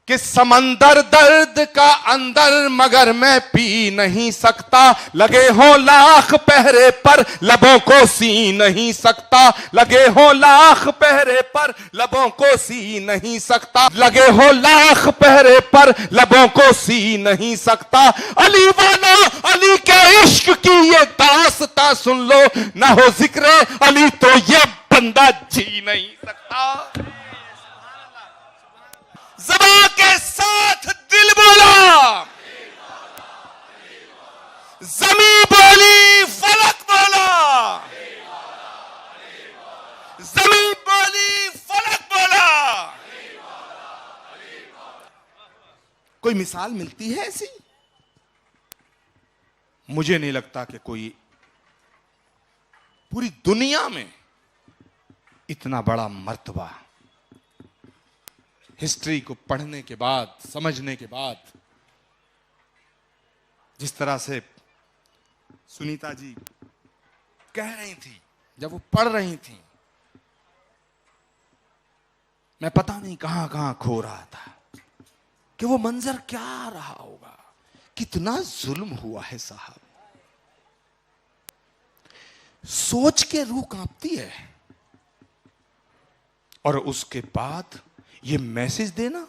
कि समंदर दर्द का अंदर मगर मैं पी नहीं सकता, लगे हो लाख पहरे पर लबों को सी नहीं सकता, लगे हो लाख पहरे पर लबों को सी नहीं सकता, लगे हो लाख पहरे पर लबों को सी नहीं सकता। अली वाला अली के इश्क की ये दास्तां सुन लो, ना हो जिक्र अली तो ये बंदा जी नहीं सकता। ज़बां के साथ दिल बोला, ज़मीं बोली फलक बोला, ज़मीं बोली फलक बोला। कोई मिसाल मिलती है ऐसी? मुझे नहीं लगता कि कोई पूरी दुनिया में इतना बड़ा मर्तबा हिस्ट्री को पढ़ने के बाद, समझने के बाद, जिस तरह से सुनीता जी कह रही थी, जब वो पढ़ रही थी, मैं पता नहीं कहां कहां खो रहा था कि वो मंजर क्या रहा होगा। कितना जुल्म हुआ है साहब, सोच के रूह कांपती है। और उसके बाद ये मैसेज देना,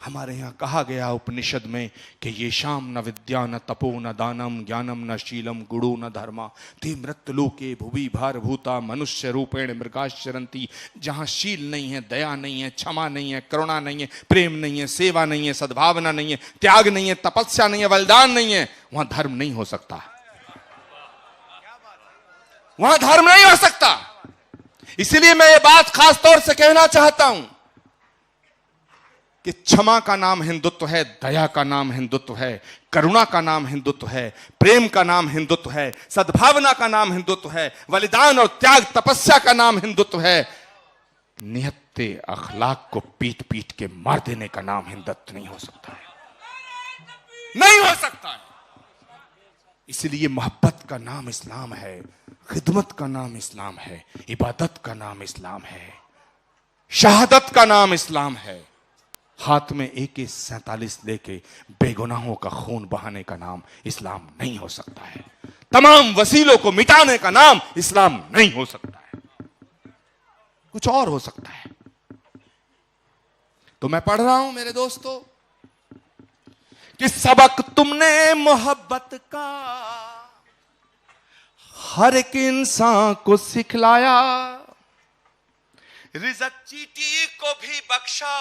हमारे यहां कहा गया उपनिषद में कि ये शाम न विद्या न तपो न दानम ज्ञानम न शीलम गुणो न धर्मा ते मृत्युलोके भुवि भार भूता मनुष्य रूपेण मृगाश्चरंती। जहां शील नहीं है, दया नहीं है, क्षमा नहीं है, करुणा नहीं है, प्रेम नहीं है, सेवा नहीं है, सद्भावना नहीं है, त्याग नहीं है, तपस्या नहीं है, बलिदान नहीं है, वहां धर्म नहीं हो सकता, वहां धर्म नहीं हो सकता। इसलिए मैं ये बात खास तौर से कहना चाहता हूं कि क्षमा का नाम हिंदुत्व है, दया का नाम हिंदुत्व है, करुणा का नाम हिंदुत्व है, प्रेम का नाम हिंदुत्व है, सद्भावना का नाम हिंदुत्व है, बलिदान और त्याग तपस्या का नाम हिंदुत्व है। निहत्ते अखलाक को पीट पीट के मार देने का नाम हिंदुत्व नहीं हो सकता है, नहीं हो सकता है। इसलिए मोहब्बत का नाम इस्लाम है, खिदमत का नाम इस्लाम है, इबादत का नाम इस्लाम है, शहादत का नाम इस्लाम है। हाथ में AK-47 लेके बेगुनाहों का खून बहाने का नाम इस्लाम नहीं हो सकता है। तमाम वसीलों को मिटाने का नाम इस्लाम नहीं हो सकता है, कुछ और हो सकता है। तो मैं पढ़ रहा हूं मेरे दोस्तों कि सबक तुमने मोहब्बत का हर एक इंसान को सिखलाया, रिज़्क़ चीटी को भी बख्शा,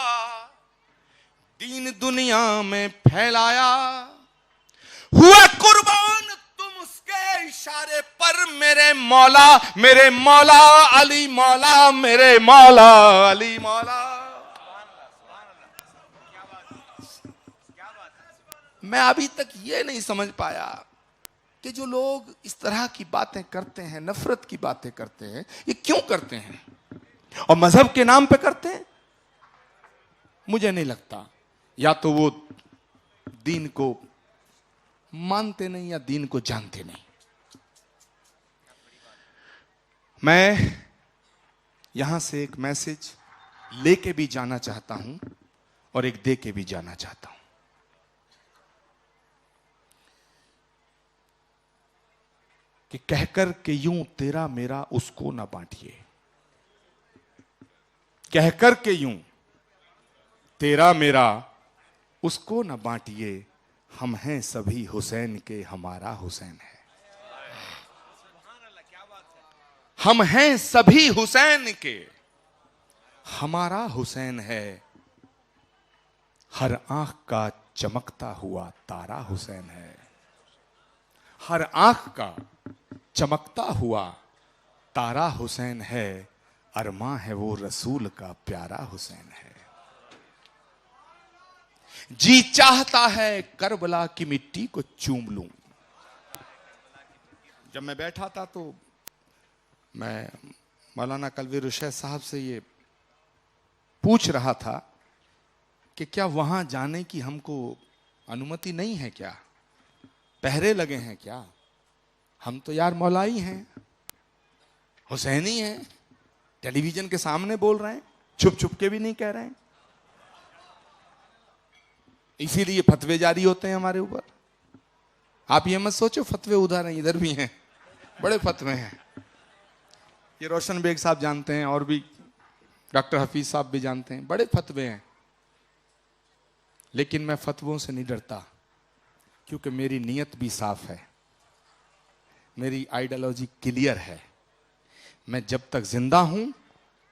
दीन दुनिया में फैलाया। हुआ कुर्बान तुम उसके इशारे पर मेरे मौला, मेरे मौला अली मौला, मेरे मौला अली मौला। मैं अभी तक ये नहीं समझ पाया कि जो लोग इस तरह की बातें करते हैं, नफरत की बातें करते हैं, ये क्यों करते हैं और मजहब के नाम पे करते हैं। मुझे नहीं लगता, या तो वो दीन को मानते नहीं या दीन को जानते नहीं। मैं यहां से एक मैसेज लेके भी जाना चाहता हूं और एक दे के भी जाना चाहता हूं कि कहकर के यूं तेरा मेरा उसको ना बांटिए, कहकर के यूं तेरा मेरा उसको न बांटिए, हम हैं सभी हुसैन के, हमारा हुसैन है। हम हैं सभी हुसैन के, हमारा हुसैन है। हर आंख का चमकता हुआ तारा हुसैन है, हर आंख का चमकता हुआ तारा हुसैन है। अरमां है वो रसूल का प्यारा हुसैन है। जी चाहता है करबला की मिट्टी को चूम लूं। जब मैं बैठा था तो मैं मौलाना कलवी रुशैद साहब से ये पूछ रहा था कि क्या वहां जाने की हमको अनुमति नहीं है, क्या पहरे लगे हैं क्या? हम तो यार मौलाई हैं, हुसैनी हैं, टेलीविजन के सामने बोल रहे हैं, छुप छुप के भी नहीं कह रहे हैं। इसीलिए फतवे जारी होते हैं हमारे ऊपर। आप ये मत सोचो फतवे उधर नहीं, इधर भी हैं, बड़े फतवे हैं। ये रोशन बेग साहब जानते हैं और भी डॉक्टर हफीज साहब भी जानते हैं, बड़े फतवे हैं। लेकिन मैं फतवों से नहीं डरता, क्योंकि मेरी नीयत भी साफ है, मेरी आइडियोलॉजी क्लियर है। मैं जब तक जिंदा हूं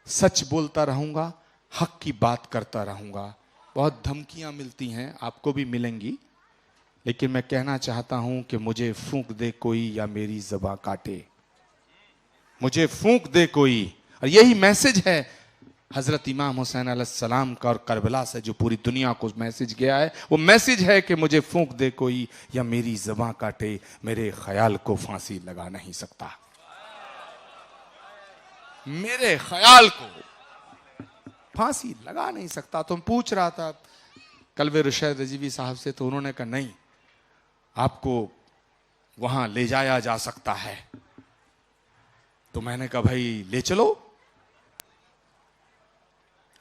सच बोलता रहूंगा, हक की बात करता रहूंगा। बहुत धमकियां मिलती हैं, आपको भी मिलेंगी, लेकिन मैं कहना चाहता हूं कि मुझे फूंक दे कोई या मेरी ज़बां काटे, मुझे फूंक दे कोई। और यही मैसेज है हजरत इमाम हुसैन अलैहिस्सलाम का और करबला से जो पूरी दुनिया को मैसेज गया है। वो मैसेज है कि मुझे फूंक दे कोई या मेरी ज़बां काटे, मेरे ख्याल को फांसी लगा नहीं सकता, मेरे ख्याल को फांसी लगा नहीं सकता। तो मैं पूछ रहा था कल्बे रुशैद रजीवी साहब से, तो उन्होंने कहा नहीं, आपको वहां ले जाया जा सकता है। तो मैंने कहा भाई ले चलो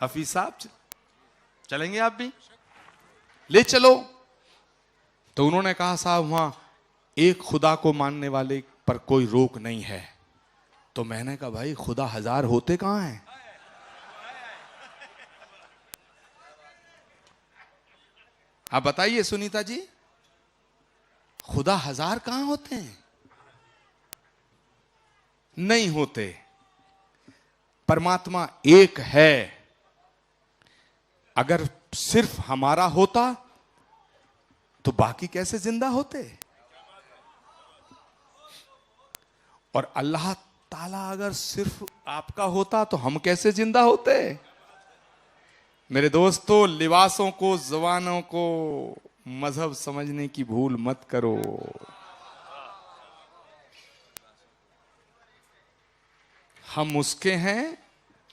हफीज साहब, चलेंगे आप भी, ले चलो। तो उन्होंने कहा साहब वहां एक खुदा को मानने वाले पर कोई रोक नहीं है। तो मैंने कहा भाई खुदा हजार होते कहां हैं? आप बताइए सुनीता जी, खुदा हजार कहां होते हैं? नहीं होते। परमात्मा एक है। अगर सिर्फ हमारा होता तो बाकी कैसे जिंदा होते? और अल्लाह ताला अगर सिर्फ आपका होता तो हम कैसे जिंदा होते? मेरे दोस्तों, लिबासों को, जबानों को मजहब समझने की भूल मत करो। हम उसके हैं,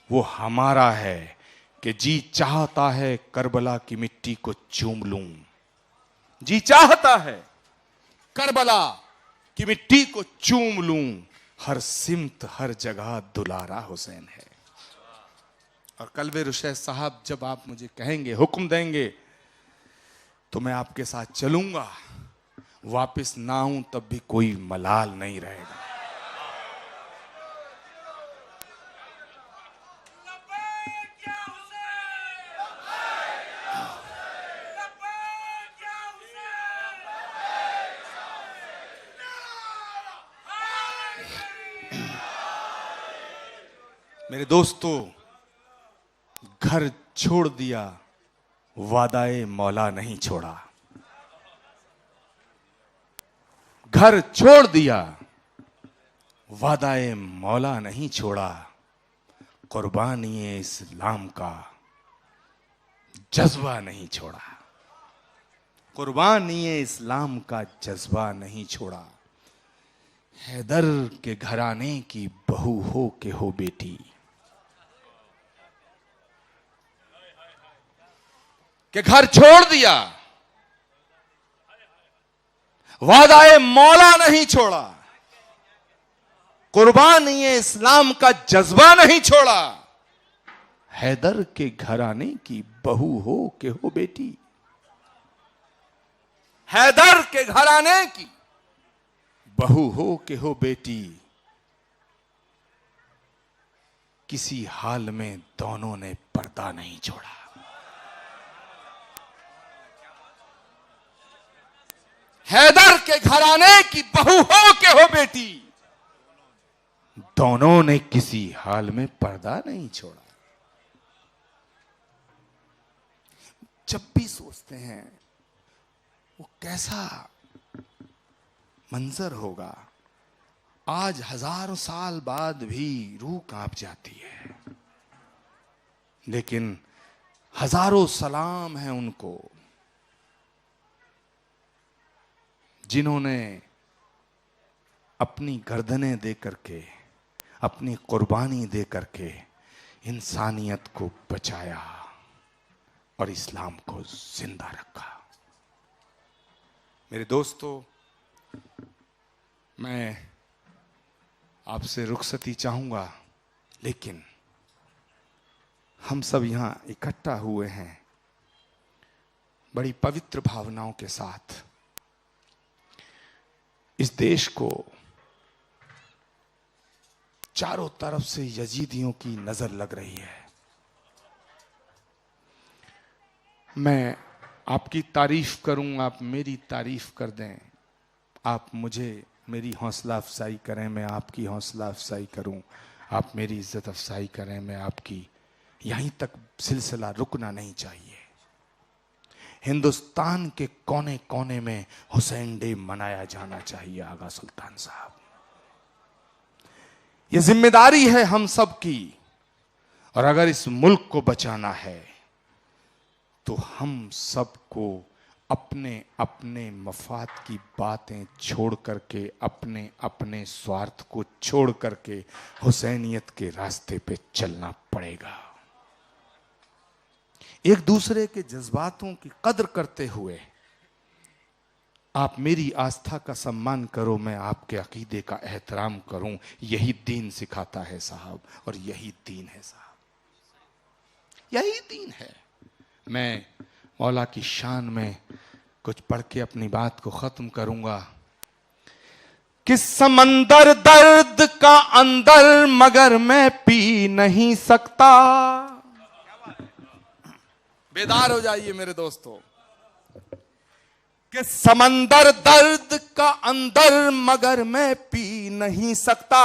वो हमारा है। कि जी चाहता है करबला की मिट्टी को चूम लूं, जी चाहता है करबला की मिट्टी को चूम लूं। हर सिमत हर जगह दुलारा हुसैन है। और कल्बे रुशैद साहब, जब आप मुझे कहेंगे, हुक्म देंगे, तो मैं आपके साथ चलूंगा। वापस ना आऊं तब भी कोई मलाल नहीं रहेगा। मेरे दोस्तों, घर छोड़ दिया, वादाए मौला नहीं छोड़ा। घर छोड़ दिया, वादाए मौला नहीं छोड़ा। कुर्बानी इस्लाम का जज्बा नहीं छोड़ा। कुर्बानी इस्लाम का जज्बा नहीं छोड़ा। हैदर के घराने की बहू हो के हो बेटी, कि घर छोड़ दिया, वादाए मौला नहीं छोड़ा। कुर्बानी इस्लाम का जज्बा नहीं छोड़ा। हैदर के घराने की बहू हो के हो बेटी। हैदर के घराने की बहू हो के हो बेटी। किसी हाल में दोनों ने पर्दा नहीं छोड़ा। हैदर के घराने की बहू हो के हो बेटी। दोनों ने किसी हाल में पर्दा नहीं छोड़ा। जब भी सोचते हैं वो कैसा मंजर होगा, आज हजारों साल बाद भी रूह कांप जाती है। लेकिन हजारों सलाम हैं उनको जिन्होंने अपनी गर्दनें दे करके, अपनी कुर्बानी दे करके इंसानियत को बचाया और इस्लाम को जिंदा रखा। मेरे दोस्तों, मैं आपसे रुखसती चाहूंगा, लेकिन हम सब यहां इकट्ठा हुए हैं बड़ी पवित्र भावनाओं के साथ इस देश को चारों तरफ से यजीदियों की नजर लग रही है। मैं आपकी तारीफ करूं, आप मेरी तारीफ कर दें, आप मुझे मेरी हौसला अफजाई करें, मैं आपकी हौसला अफजाई करूं, आप मेरी इज्जत अफजाई करें, मैं आपकी, यहीं तक सिलसिला रुकना नहीं चाहिए। हिंदुस्तान के कोने कोने में हुसैन डे मनाया जाना चाहिए आगा सुल्तान साहब। यह जिम्मेदारी है हम सब की, और अगर इस मुल्क को बचाना है तो हम सबको अपने अपने मफाद की बातें छोड़ करके, अपने अपने स्वार्थ को छोड़ करके हुसैनियत के रास्ते पे चलना पड़ेगा। एक दूसरे के जज्बातों की कदर करते हुए आप मेरी आस्था का सम्मान करो, मैं आपके अकीदे का एहतराम करूं। यही दीन सिखाता है साहब, और यही दीन है साहब, यही दीन है। मैं मौला की शान में कुछ पढ़ के अपनी बात को खत्म करूंगा। कि समंदर दर्द का अंदर मगर मैं पी नहीं सकता। बेदार हो जाइए मेरे दोस्तों। कि समंदर दर्द का अंदर मगर मैं पी नहीं सकता।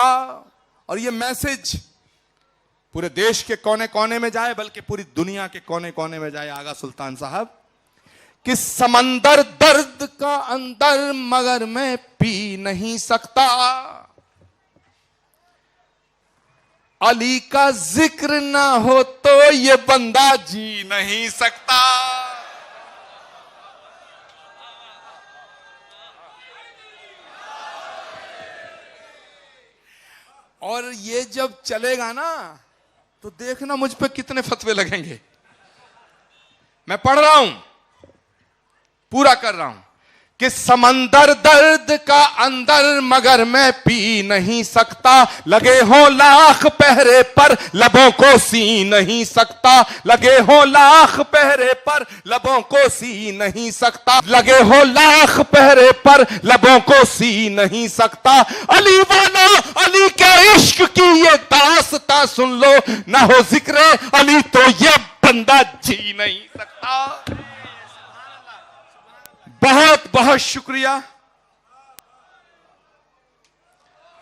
और ये मैसेज पूरे देश के कोने कोने में जाए, बल्कि पूरी दुनिया के कोने कोने में जाए आगा सुल्तान साहब। कि समंदर दर्द का अंदर मगर मैं पी नहीं सकता। अली का जिक्र ना हो तो ये बंदा जी नहीं सकता। और ये जब चलेगा ना तो देखना मुझ पे कितने फतवे लगेंगे। मैं पढ़ रहा हूं, पूरा कर रहा हूं। कि समंदर दर्द का अंदर मगर मैं पी नहीं सकता। लगे हो लाख पहरे पर लबों को सी नहीं सकता। लगे हो लाख पहरे पर लबों को सी नहीं सकता। लगे हो लाख पहरे पर लबों को सी नहीं सकता। अली वाला अली के इश्क की ये दास्तां सुन लो, ना हो जिक्र अली तो ये बंदा जी नहीं सकता। बहुत बहुत शुक्रिया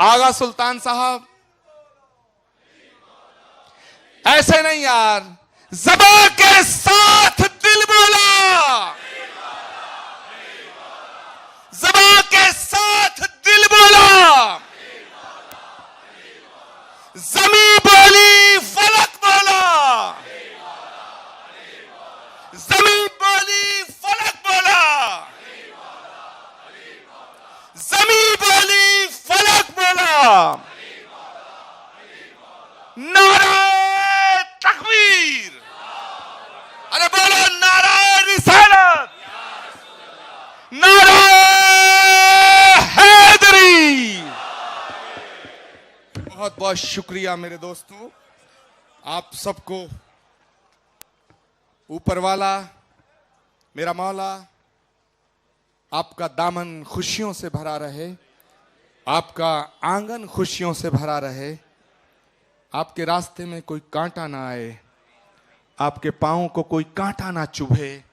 आगा सुल्तान साहब। ऐसे नहीं यार, ज़बां के साथ दिल बोला, ज़बां के साथ दिल बोला। ज़मीं बोली फलक बोला, ज़मीं बोली फलक बोला, ज़मीं बोली फलक बोला। नारे तकबीर, अरे बोलो नारे रिसालत, नारे हैदरी। बहुत बहुत शुक्रिया मेरे दोस्तों। आप सबको ऊपर वाला मेरा मौला आपका दामन खुशियों से भरा रहे, आपका आंगन खुशियों से भरा रहे, आपके रास्ते में कोई कांटा ना आए, आपके पाँव को कोई कांटा ना चुभे,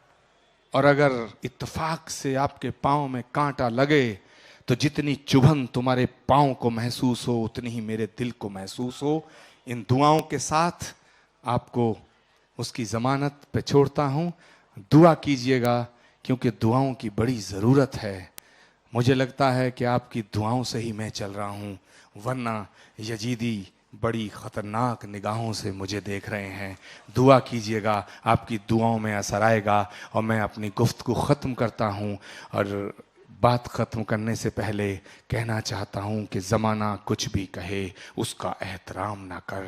और अगर इत्तेफाक से आपके पाँव में कांटा लगे तो जितनी चुभन तुम्हारे पाँव को महसूस हो उतनी ही मेरे दिल को महसूस हो। इन दुआओं के साथ आपको उसकी ज़मानत पे छोड़ता हूँ। दुआ कीजिएगा क्योंकि दुआओं की बड़ी ज़रूरत है। मुझे लगता है कि आपकी दुआओं से ही मैं चल रहा हूँ, वरना यजीदी बड़ी ख़तरनाक निगाहों से मुझे देख रहे हैं। दुआ कीजिएगा, आपकी दुआओं में असर आएगा। और मैं अपनी गुफ्तगू ख़त्म करता हूँ, और बात ख़त्म करने से पहले कहना चाहता हूँ कि ज़माना कुछ भी कहे उसका एहतराम ना कर।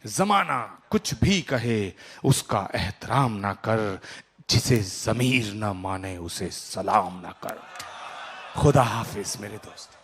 ज़माना कुछ भी कहे उसका एहतराम ना कर। जिसे ज़मीर ना माने उसे सलाम ना कर। खुदा हाफिज मेरे दोस्त।